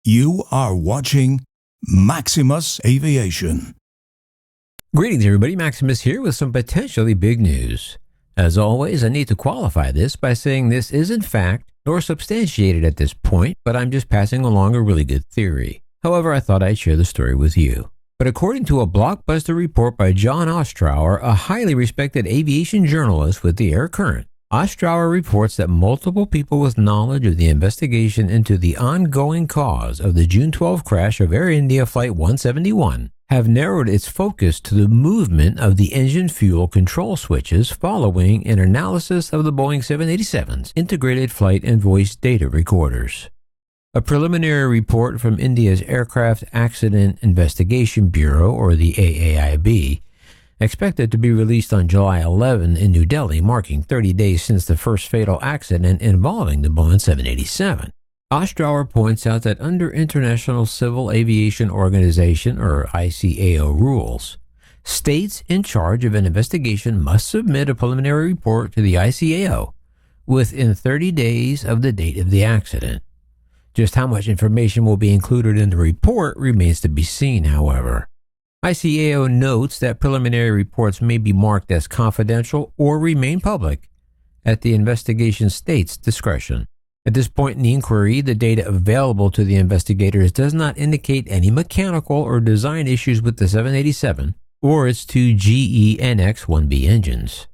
You are watching Maximus Aviation. Greetings everybody, Maximus here with some potentially big news. As always, I need to qualify this by saying this isn't fact nor substantiated at this point, but I'm just passing along a really good theory. However, I thought I'd share the story with you. But according to a Blockbuster report by John Ostrower, a highly respected aviation journalist with the AirCurrent, Ostrower reports that multiple people with knowledge of the investigation into the ongoing cause of the June 12 crash of Air India Flight 171 have narrowed its focus to the movement of the engine fuel control switches following an analysis of the Boeing 787's integrated flight and voice data recorders. A preliminary report from India's Aircraft Accident Investigation Bureau, or the AAIB, expected to be released on July 11 in New Delhi, marking 30 days since the first fatal accident involving the Boeing 787. Ostrower points out that under International Civil Aviation Organization, or ICAO rules, states in charge of an investigation must submit a preliminary report to the ICAO within 30 days of the date of the accident. Just how much information will be included in the report remains to be seen, however. ICAO notes that preliminary reports may be marked as confidential or remain public at the investigation state's discretion. At this point in the inquiry, the data available to the investigators does not indicate any mechanical or design issues with the 787 or its two GE NX-1B engines.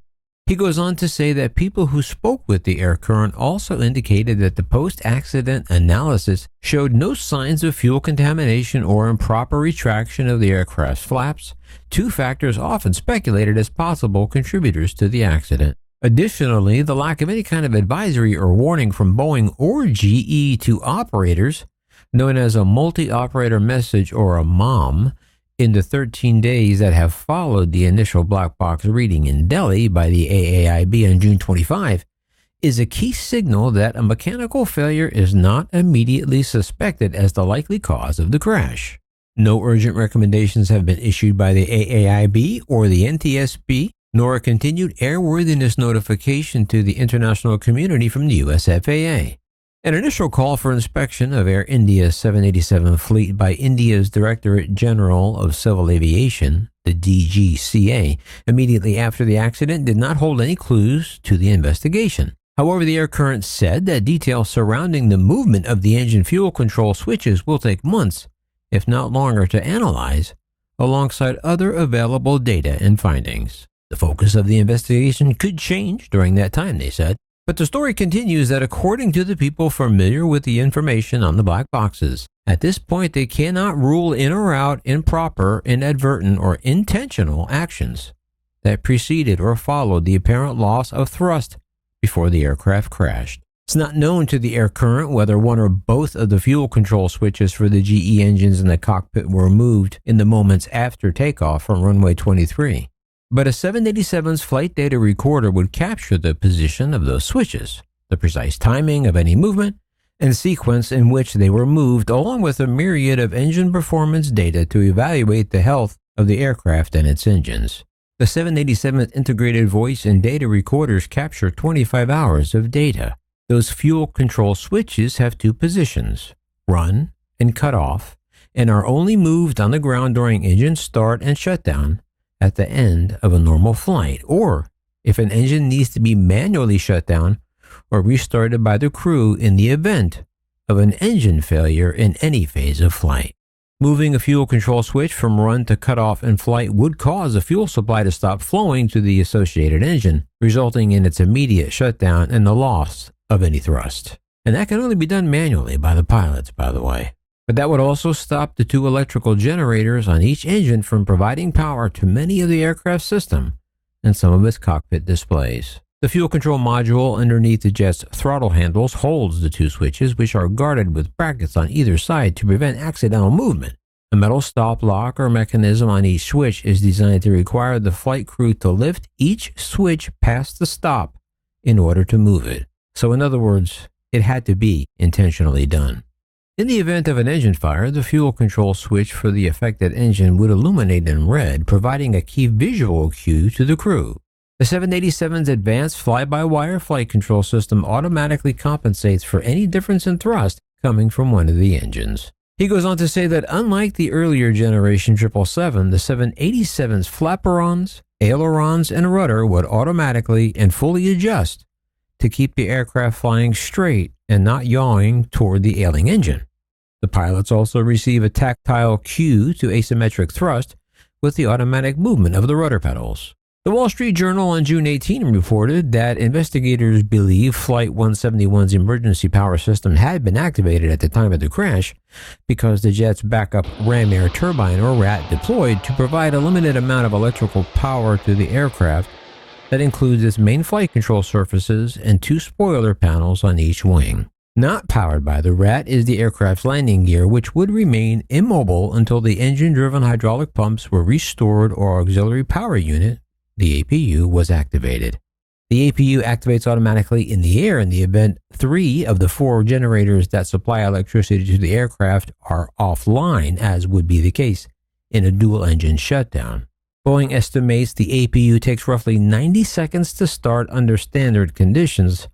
He goes on to say that people who spoke with the AirCurrent also indicated that the post-accident analysis showed no signs of fuel contamination or improper retraction of the aircraft's flaps, two factors often speculated as possible contributors to the accident. Additionally, the lack of any kind of advisory or warning from Boeing or GE to operators, known as a multi-operator message or a MOM, in the 13 days that have followed the initial black box reading in Delhi by the AAIB on June 25, is a key signal that a mechanical failure is not immediately suspected as the likely cause of the crash. No urgent recommendations have been issued by the AAIB or the NTSB, nor a continued airworthiness notification to the international community from the US FAA. An initial call for inspection of Air India's 787 fleet by India's Directorate General of Civil Aviation, the DGCA, immediately after the accident did not hold any clues to the investigation. However, the AirCurrent said that details surrounding the movement of the engine fuel control switches will take months, if not longer, to analyze, alongside other available data and findings. The focus of the investigation could change during that time, they said. But the story continues that according to the people familiar with the information on the black boxes, at this point they cannot rule in or out improper, inadvertent, or intentional actions that preceded or followed the apparent loss of thrust before the aircraft crashed. It's not known to the AirCurrent whether one or both of the fuel control switches for the GE engines in the cockpit were moved in the moments after takeoff from runway 23. But a 787's flight data recorder would capture the position of those switches, the precise timing of any movement, and sequence in which they were moved, along with a myriad of engine performance data to evaluate the health of the aircraft and its engines. The 787's integrated voice and data recorders capture 25 hours of data. Those fuel control switches have two positions, run and cut off, and are only moved on the ground during engine start and shutdown at the end of a normal flight, or if an engine needs to be manually shut down or restarted by the crew in the event of an engine failure in any phase of flight. Moving a fuel control switch from run to cutoff in flight would cause the fuel supply to stop flowing to the associated engine, resulting in its immediate shutdown and the loss of any thrust. And that can only be done manually by the pilots, by the way. But that would also stop the two electrical generators on each engine from providing power to many of the aircraft system and some of its cockpit displays. The fuel control module underneath the jet's throttle handles holds the two switches, which are guarded with brackets on either side to prevent accidental movement. A metal stop lock or mechanism on each switch is designed to require the flight crew to lift each switch past the stop in order to move it. So in other words, it had to be intentionally done. In the event of an engine fire, the fuel control switch for the affected engine would illuminate in red, providing a key visual cue to the crew. The 787's advanced fly-by-wire flight control system automatically compensates for any difference in thrust coming from one of the engines. He goes on to say that unlike the earlier generation 777, the 787's flaperons, ailerons, and rudder would automatically and fully adjust to keep the aircraft flying straight and not yawing toward the ailing engine. The pilots also receive a tactile cue to asymmetric thrust with the automatic movement of the rudder pedals. The Wall Street Journal on June 18 reported that investigators believe Flight 171's emergency power system had been activated at the time of the crash because the jet's backup ram air turbine, or RAT, deployed to provide a limited amount of electrical power to the aircraft that includes its main flight control surfaces and 2 spoiler panels on each wing. Not powered by the RAT is the aircraft's landing gear, which would remain immobile until the engine-driven hydraulic pumps were restored or auxiliary power unit, the APU, was activated. The APU activates automatically in the air in the event 3 of the 4 generators that supply electricity to the aircraft are offline, as would be the case in a dual-engine shutdown. Boeing estimates the APU takes roughly 90 seconds to start under standard conditions,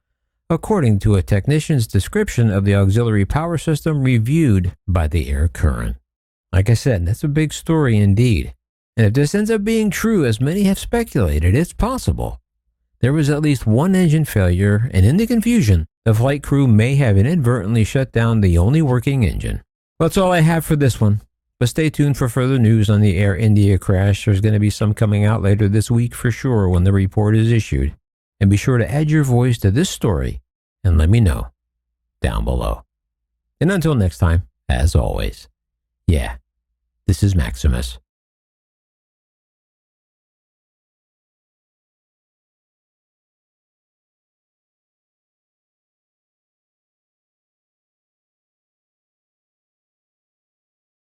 according to a technician's description of the auxiliary power system reviewed by the AirCurrent. Like I said, that's a big story indeed. And if this ends up being true, as many have speculated, it's possible there was at least one engine failure, and in the confusion, the flight crew may have inadvertently shut down the only working engine. That's all I have for this one, but stay tuned for further news on the Air India crash. There's going to be some coming out later this week for sure when the report is issued. And be sure to add your voice to this story and let me know down below. And until next time, as always, this is Maximus.